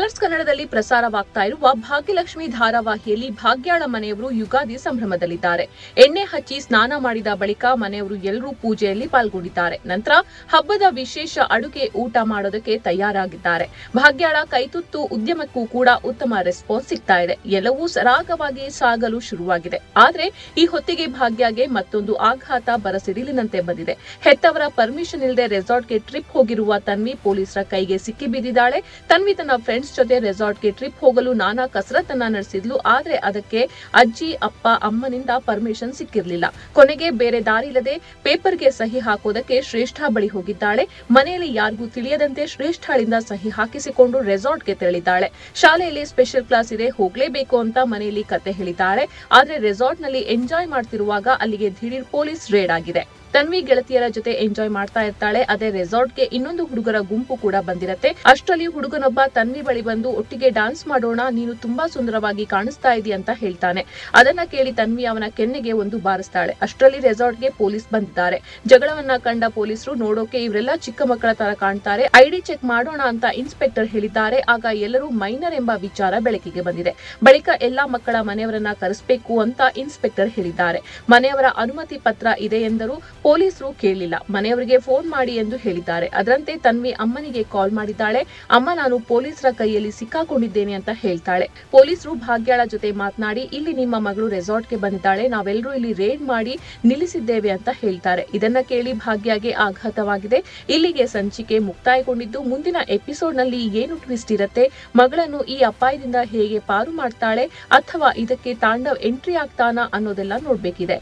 Colours ಕನ್ನಡದಲ್ಲಿ ಪ್ರಸಾರವಾಗ್ತಾ ಇರುವ ಭಾಗ್ಯಲಕ್ಷ್ಮಿ ಧಾರಾವಾಹಿಯಲ್ಲಿ ಭಾಗ್ಯಾಳ ಮನೆಯವರು ಯುಗಾದಿ ಸಂಭ್ರಮದಲ್ಲಿದ್ದಾರೆ. ಎಣ್ಣೆ ಹಚ್ಚಿ ಸ್ನಾನ ಮಾಡಿದ ಬಳಿಕ ಮನೆಯವರು ಎಲ್ಲರೂ ಪೂಜೆಯಲ್ಲಿ ಪಾಲ್ಗೊಂಡಿದ್ದಾರೆ. ನಂತರ ಹಬ್ಬದ ವಿಶೇಷ ಅಡುಗೆ ಊಟ ಮಾಡೋದಕ್ಕೆ ತಯಾರಾಗಿದ್ದಾರೆ. ಭಾಗ್ಯಾಳ ಕೈತುತ್ತು ಉದ್ಯಮಕ್ಕೂ ಕೂಡ ಉತ್ತಮ ರೆಸ್ಪಾನ್ಸ್ ಸಿಗ್ತಾ ಇದೆ. ಎಲ್ಲವೂ ಸರಾಗವಾಗಿ ಸಾಗಲು ಶುರುವಾಗಿದೆ. ಆದ್ರೆ ಈ ಹೊತ್ತಿಗೆ ಭಾಗ್ಯಗೆ ಮತ್ತೊಂದು ಆಘಾತ ಬರಸಿಡಿಲಿನಂತೆ ಬಂದಿದೆ. ಹೆತ್ತವರ ಪರ್ಮಿಷನ್ ಇಲ್ಲದೆ ರೆಸಾರ್ಟ್ಗೆ ಟ್ರಿಪ್ ಹೋಗಿರುವ ತನ್ವಿ ಪೊಲೀಸರ ಕೈಗೆ ಸಿಕ್ಕಿ ಬಿದ್ದಿದ್ದಾಳೆ. ತನ್ವಿ ತನ್ನ ಫ್ರೆಂಡ್ಸ್ ಜೊತೆ ರೆಸಾರ್ಟ್ಗೆ ಟ್ರಿಪ್ ಹೋಗಲು ನಾನಾ ಕಸರತ್ತನ್ನ ನಡೆಸಿದ್ಲು. ಆದ್ರೆ ಅದಕ್ಕೆ ಅಜ್ಜಿ ಅಪ್ಪ ಅಮ್ಮನಿಂದ ಪರ್ಮಿಷನ್ ಸಿಕ್ಕಿರ್ಲಿಲ್ಲ. ಕೊನೆಗೆ ಬೇರೆ ದಾರಿ ಇಲ್ಲದೆ ಪೇಪರ್ಗೆ ಸಹಿ ಹಾಕೋದಕ್ಕೆ ಶ್ರೇಷ್ಠ ಬಳಿ ಹೋಗಿದ್ದಾಳೆ. ಮನೆಯಲ್ಲಿ ಯಾರಿಗೂ ತಿಳಿಯದಂತೆ ಶ್ರೇಷ್ಠಳಿಂದ ಸಹಿ ಹಾಕಿಸಿಕೊಂಡು ರೆಸಾರ್ಟ್ಗೆ ತೆರಳಿದ್ದಾಳೆ. ಶಾಲೆಯಲ್ಲಿ ಸ್ಪೆಷಲ್ ಕ್ಲಾಸ್ ಇದೆ, ಹೋಗ್ಲೇಬೇಕು ಅಂತ ಮನೆಯಲ್ಲಿ ಕತೆ ಹೇಳಿದ್ದಾಳೆ. ಆದ್ರೆ ರೆಸಾರ್ಟ್ ನಲ್ಲಿ ಎಂಜಾಯ್ ಮಾಡ್ತಿರುವಾಗ ಅಲ್ಲಿಗೆ ದಿಢೀರ್ ಪೊಲೀಸ್ ರೇಡ್ ಆಗಿದೆ. ತನ್ವಿ ಗೆಳತಿಯರ ಜೊತೆ ಎಂಜಾಯ್ ಮಾಡ್ತಾ ಇರ್ತಾಳೆ. ಅದೇ ರೆಸಾರ್ಟ್ಗೆ ಇನ್ನೊಂದು ಹುಡುಗರ ಗುಂಪು ಕೂಡ ಬಂದಿರತ್ತೆ. ಅಷ್ಟರಲ್ಲಿ ಹುಡುಗನೊಬ್ಬ ತನ್ವಿ ಬಳಿ ಬಂದು ಒಟ್ಟಿಗೆ ಡಾನ್ಸ್ ಮಾಡೋಣ, ನೀನು ತುಂಬಾ ಸುಂದರವಾಗಿ ಕಾಣಿಸ್ತಾ ಇದೀಯ ಅಂತ ಹೇಳ್ತಾನೆ. ಅದನ್ನ ಕೇಳಿ ತನ್ವಿ ಅವನ ಕೆನ್ನೆಗೆ ಒಂದು ಬಾರಿಸ್ತಾಳೆ. ಅಷ್ಟರಲ್ಲಿ ರೆಸಾರ್ಟ್ಗೆ ಪೊಲೀಸ್ ಬಂದಿದ್ದಾರೆ. ಜಗಳವನ್ನ ಕಂಡ ಪೊಲೀಸರು ನೋಡೋಕೆ ಇವರೆಲ್ಲ ಚಿಕ್ಕ ಮಕ್ಕಳ ತರ ಕಾಣ್ತಾರೆ, ಐಡಿ ಚೆಕ್ ಮಾಡೋಣ ಅಂತ ಇನ್ಸ್ಪೆಕ್ಟರ್ ಹೇಳಿದ್ದಾರೆ. ಆಗ ಎಲ್ಲರೂ ಮೈನರ್ ಎಂಬ ವಿಚಾರ ಬೆಳಕಿಗೆ ಬಂದಿದೆ. ಬಳಿಕ ಎಲ್ಲಾ ಮಕ್ಕಳ ಮನೆಯವರನ್ನ ಕರೆಸಬೇಕು ಅಂತ ಇನ್ಸ್ಪೆಕ್ಟರ್ ಹೇಳಿದ್ದಾರೆ. ಮನೆಯವರ ಅನುಮತಿ ಪತ್ರ ಇದೆ ಎಂದರು. ಪೊಲೀಸರು ಕೇಳಲಿಲ್ಲ. ಮನೆಯವರಿಗೆ ಫೋನ್ ಮಾಡಿ ಎಂದು ಹೇಳಿದ್ದಾರೆ. ಅದರಂತೆ ತನ್ವಿ ಅಮ್ಮನಿಗೆ ಕಾಲ್ ಮಾಡಿದ್ದಾಳೆ. ಅಮ್ಮ, ನಾನು ಪೊಲೀಸರ ಕೈಯಲ್ಲಿ ಸಿಕ್ಕಾಕೊಂಡಿದ್ದೇನೆ ಅಂತ ಹೇಳ್ತಾಳೆ. ಪೊಲೀಸರು ಭಾಗ್ಯಾಳ ಜೊತೆ ಮಾತನಾಡಿ, ಇಲ್ಲಿ ನಿಮ್ಮ ಮಗಳು ರೆಸಾರ್ಟ್ಗೆ ಬಂದಿದ್ದಾಳೆ, ನಾವೆಲ್ಲರೂ ಇಲ್ಲಿ ರೇಡ್ ಮಾಡಿ ನಿಲ್ಲಿಸಿದ್ದೇವೆ ಅಂತ ಹೇಳ್ತಾರೆ. ಇದನ್ನ ಕೇಳಿ ಭಾಗ್ಯಗೆ ಆಘಾತವಾಗಿದೆ. ಇಲ್ಲಿಗೆ ಸಂಚಿಕೆ ಮುಕ್ತಾಯಗೊಂಡಿದ್ದು ಮುಂದಿನ ಎಪಿಸೋಡ್ ನಲ್ಲಿ ಏನು ಟ್ವಿಸ್ಟ್ ಇರುತ್ತೆ, ಮಗಳನ್ನು ಈ ಅಪಾಯದಿಂದ ಹೇಗೆ ಪಾರು ಮಾಡ್ತಾಳೆ ಅಥವಾ ಇದಕ್ಕೆ ತಾಂಡವ್ ಎಂಟ್ರಿ ಆಗ್ತಾನಾ ಅನ್ನೋದೆಲ್ಲ ನೋಡ್ಬೇಕಿದೆ.